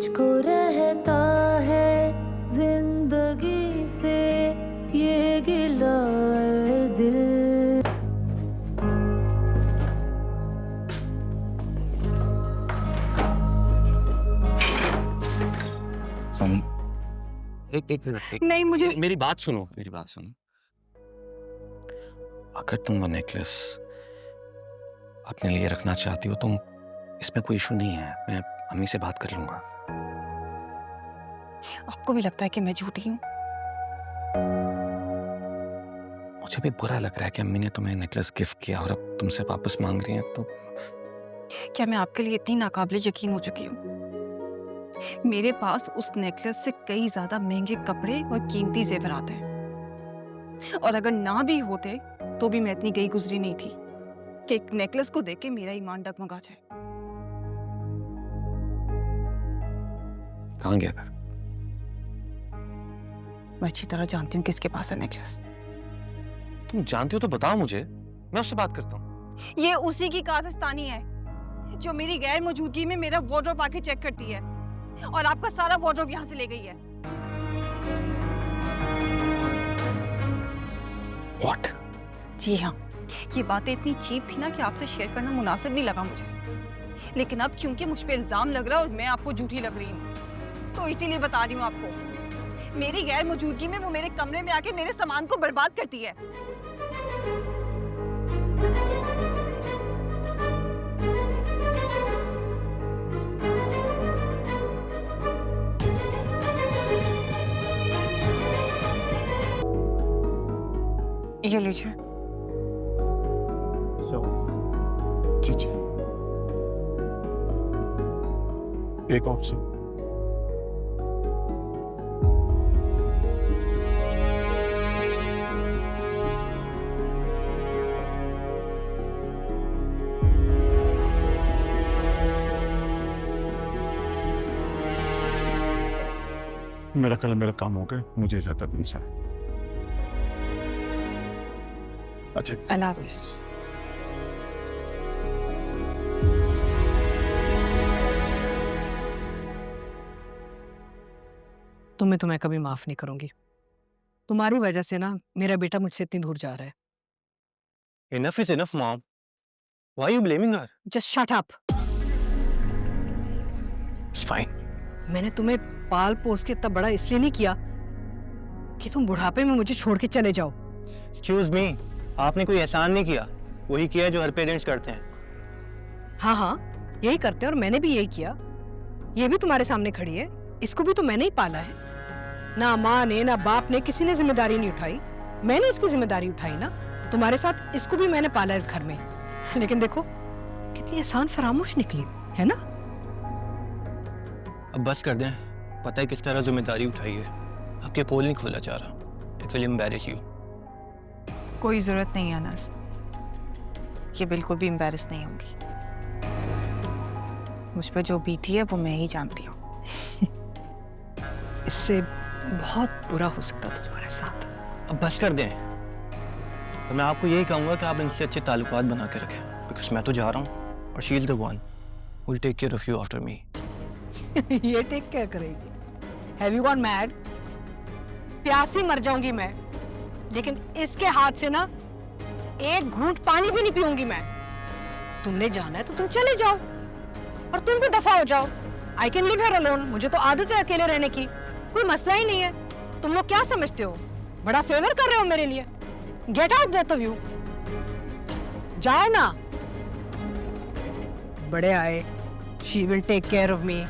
मुझको रहता है जिंदगी से ये गिला है दिल। समी, एक मिनट। नहीं, मुझे मेरी बात सुनो, मेरी बात सुनो। अगर तुम वो नेकलेस अपने लिए रखना चाहती हो तो इसमें कोई इशू नहीं है, मैं अम्मी से बात कर लूंगा। आपको भी लगता है कि मैं झूठी हूँ? मुझे भी बुरा लग रहा है कि अम्मी ने तुम्हें नेकलेस गिफ्ट किया और अब तुमसे वापस मांग रही हैं, तो क्या मैं आपके लिए इतनी नाकाबिले यकीन हो चुकी हूँ? मेरे पास उस नेकलेस से कई ज्यादा महंगे कपड़े और कीमती जेवरात हैं, और अगर ना भी होते तो भी मैं इतनी गई गुजरी नहीं थी कि एक नेकलेस को देख के मेरा ईमान डगमगा जाए। कहाँ गया घर? मैं अच्छी तरह जानती हूँ किसके पास है नेकलेस। तुम जानती हो तो बताओ मुझे, मैं उससे बात करता हूँ। ये उसी की कारस्तानी है जो मेरी गैर मौजूदगी में मेरा वार्डरोब आके चेक करती है, और आपका सारा वार्डरोब यहाँ से ले गई है। What? जी हाँ, ये बातें इतनी चीप थी ना कि आपसे शेयर करना मुनासिब नहीं लगा मुझे, लेकिन अब क्योंकि मुझ पे इल्जाम लग रहा है और मैं आपको झूठी लग रही हूँ, तो इसीलिए बता रही हूँ आपको। मेरी गैर मौजूदगी में वो मेरे कमरे में आके मेरे सामान को बर्बाद करती है। ये लीजिए। जी जी, एक ऑप्शन। मेरा ख्याल मेरा काम हो गया, मुझे इजाजत नहीं सर। अच्छा, अल्लाह हाफ़िज़। तो मैं तुम्हें कभी माफ नहीं करूंगी। तुम्हारी वजह से ना मेरा बेटा मुझसे इतनी दूर जा रहा है। Enough is enough, mom. Why are you blaming her? Just shut up. It's fine. मैंने तुम्हें पाल पोस के इतना बड़ा इसलिए नहीं किया कि तुम बुढ़ापे में मुझे छोड़ के चले जाओ। Excuse me. आपने कोई एहसान नहीं किया, वही किया जो हर पेरेंट्स करते हैं। हाँ हाँ, यही करते हैं और मैंने भी यही किया। ये भी तुम्हारे सामने खड़ी है, इसको भी तो मैंने ही पाला है ना। माँ ने ना बाप ने किसी ने जिम्मेदारी नहीं उठाई, मैंने इसकी जिम्मेदारी उठाई ना। तुम्हारे साथ इसको भी मैंने पाला इस घर में, लेकिन देखो कितनी आसान फरामोश निकली है ना। अब बस कर दें, पता है किस तरह जिम्मेदारी उठाई है। आपके पोल नहीं खोला जा रहा। It will embarrass you. कोई जरूरत नहीं है अनस, ये बिल्कुल भी एम्बैरेस नहीं होंगी। मुझ पर जो बीती है वो मैं ही जानती हूँ। इससे बहुत बुरा हो सकता था तुम्हारे साथ। अब बस कर दें, तो मैं आपको यही कहूँगा कि आप इनसे अच्छे ताल्लुकात बना के रखें, बिकॉज मैं तो जा रहा हूँ और she is the one who will take care of you after me. ये टेक केयर करेगी? Have you gone mad? प्यासी मर जाऊंगी मैं, लेकिन इसके हाथ से ना एक घूंट पानी भी नहीं पीऊंगी मैं। तुमने जाना है तो तुम चले जाओ और तुम भी दफा हो जाओ। I can live here alone, मुझे तो आदत है अकेले रहने की, कोई मसला ही नहीं है। तुम लोग क्या समझते हो, बड़ा फेवर कर रहे हो मेरे लिए? Get out both of you, जाओ ना। बड़े आए, she will take care of me.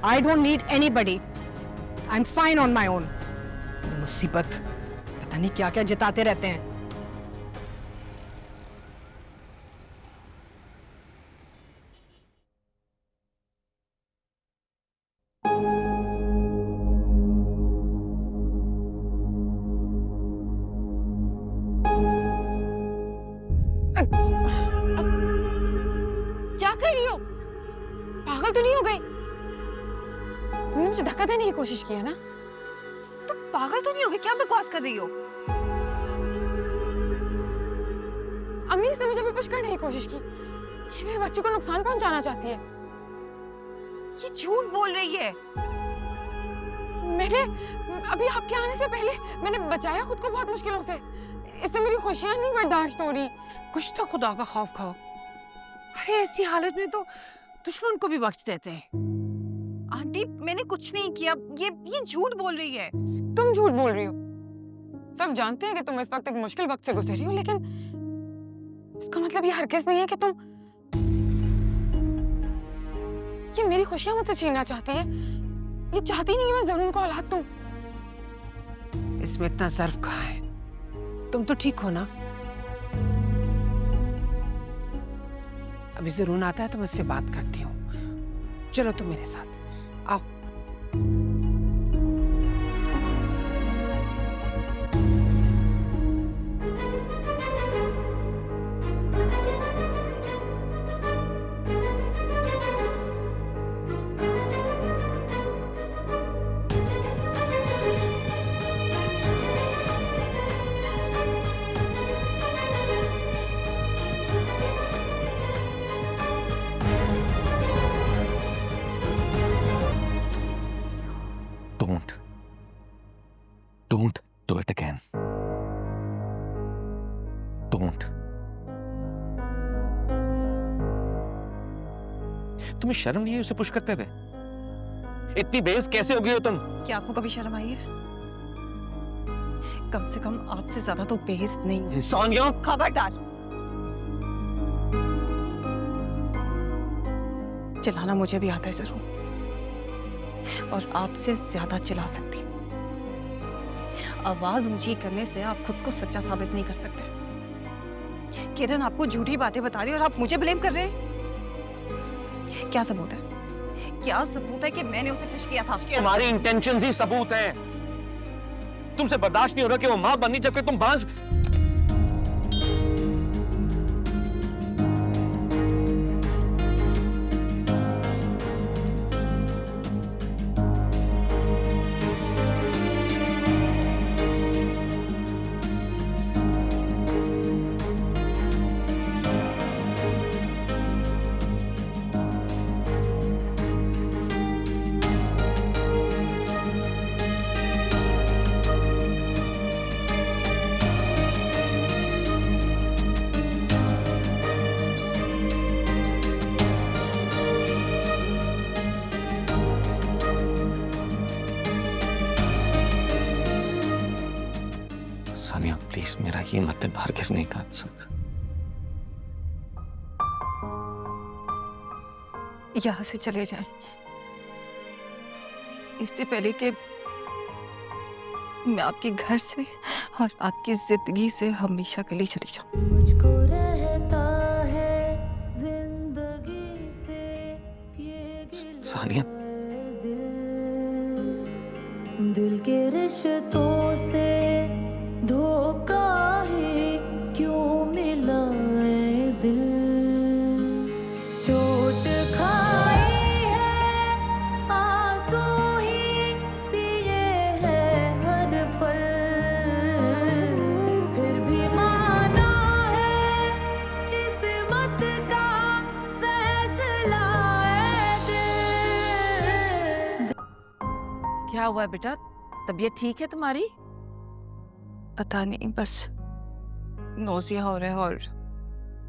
I don't need anybody, I am fine on my own. मुसीबत, पता नहीं क्या क्या जिताते रहते हैं। क्या कर रही हो? पागल तो नहीं हो गई? तुमने मुझे धक्का देने की कोशिश की है ना? तुम पागल तो नहीं हो गई? क्या बकवास कर रही हो? अम्मी इसने मुझे भी पुश करने की कोशिश की। ये मेरे बच्चे को नुकसान पहुंचाना चाहती है। ये झूठ बोल रही है। मैंने अभी आपके आने से पहले मैंने बचाया खुद को बहुत मुश्किलों से। इससे मेरी खुशियां नहीं बर्दाश्त हो रही। कुछ तो खुदा का खौफ खाओ। अरे ऐसी हालत में तो दुश्मन को भी बख्श देते हैं। आंटी मैंने कुछ नहीं किया, ये झूठ बोल रही है। तुम झूठ बोल रही हो। सब जानते हैं कि तुम इस वक्त एक मुश्किल वक्त से गुजर रही हो, लेकिन इसका मतलब ये हरगिज़ नहीं है कि तुम ये मेरी खुशियां मुझसे छीनना चाहती है। ये चाहती नहीं कि मैं जरूर को औलाद दूं। इसमें इतना ज़र्फ कहाँ है? तुम तो ठीक हो ना? अभी जरूर आता है तो मुझसे बात करती हूँ। चलो तुम मेरे साथ आओ। Don't do it again. Don't. तुम्हें शर्म नहीं है उसे पुश करते हुए? इतनी बेइज्जत कैसे हो गई हो तुम? क्या आपको कभी शर्म आई है? कम से कम आपसे ज्यादा तो बेइज्जत नहीं है। इंसानिया! खबरदार! चिल्लाना मुझे भी आता है जरूर, और आपसे ज्यादा चिल्ला सकती हूँ। आवाज ऊंची करने से आप खुद को सच्चा साबित नहीं कर सकते। किरण आपको झूठी बातें बता रही है और आप मुझे ब्लेम कर रहे हैं। क्या सबूत है? क्या सबूत है कि मैंने उसे पुश किया था? तुम्हारी इंटेंशंस ही सबूत हैं। तुमसे बर्दाश्त नहीं हो रहा कि वो मां बनी जबकि तुम बांझ। सानिया प्लीज, मेरा ये मतलब हरगिज़ नहीं था। यहाँ से चले जाएं, इससे पहले कि मैं आपके घर से और आपकी जिंदगी से हमेशा के लिए चली जाऊं। मुझको रहता है जिंदगी से ये गिला सानिया। है दिल के रिश्तों से धोखा ही क्यों मिला है दिल। चोट खाई है, आंसू ही पिए हैं हर पल, फिर भी माना है किस्मत का फैसला है दिल। क्या हुआ बेटा? तबीयत ठीक है तुम्हारी? पता नहीं, बस नौजिया हो रहा है और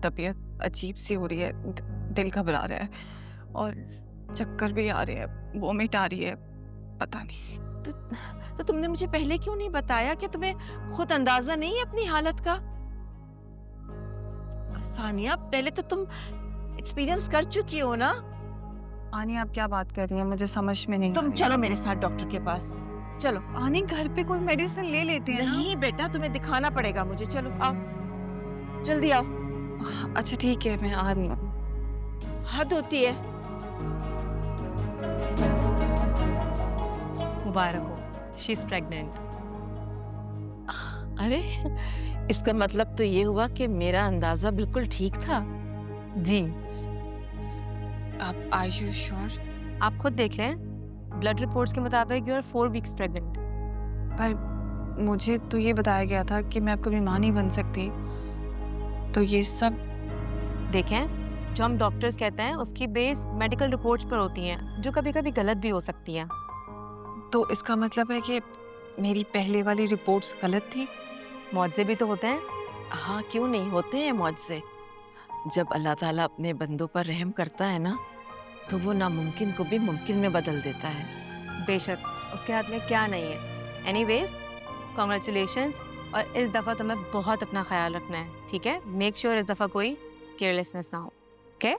तबीयत अजीब सी हो रही है। दिल घबरा रहा है और चक्कर भी आ रहे हैं, वोमिट आ रही है। पता नहीं। तो तुमने मुझे पहले क्यों नहीं बताया? कि तुम्हें खुद अंदाजा नहीं है अपनी हालत का? सानिया, पहले तो तुम एक्सपीरियंस कर चुकी हो ना। आनी आप क्या बात कर रही हैं? मुझे समझ में नहीं। तुम चलो मेरे साथ डॉक्टर के पास। चलो। आनी घर पे कोई मेडिसिन ले लेते हैं ना? नहीं बेटा, तुम्हें दिखाना पड़ेगा मुझे। चलो आओ, जल्दी आओ। अच्छा ठीक है, मैं आ रही हूँ। हद होती है। मुबारक हो, शी इज प्रेग्नेंट। अरे इसका मतलब तो ये हुआ कि मेरा अंदाजा बिल्कुल ठीक था। जी, आप आर यू श्योर? आप खुद देख लें। ब्लड रिपोर्ट्स के मुताबिक यू आर 4 वीक्स प्रेग्नेंट। पर मुझे तो ये बताया गया था कि मैं अब कभी मां नहीं बन सकती। तो ये सब देखें, जो हम डॉक्टर्स कहते हैं उसकी बेस मेडिकल रिपोर्ट्स पर होती हैं, जो कभी कभी गलत भी हो सकती हैं। तो इसका मतलब है कि मेरी पहले वाली रिपोर्ट्स गलत थी? मुआवजे भी तो होते हैं। हाँ, क्यों नहीं होते हैं मुझसे। जब अल्लाह ताला अपने बंदों पर रहम करता है ना, तो वो नामुमकिन को भी मुमकिन में बदल देता है। बेशक उसके हाथ में क्या नहीं है। एनीवेज कॉन्ग्रेचुलेशंस, और इस दफ़ा तुम्हें बहुत अपना ख्याल रखना है, ठीक है? मेक श्योर इस दफ़ा कोई केयरलेसनेस ना हो, ओके?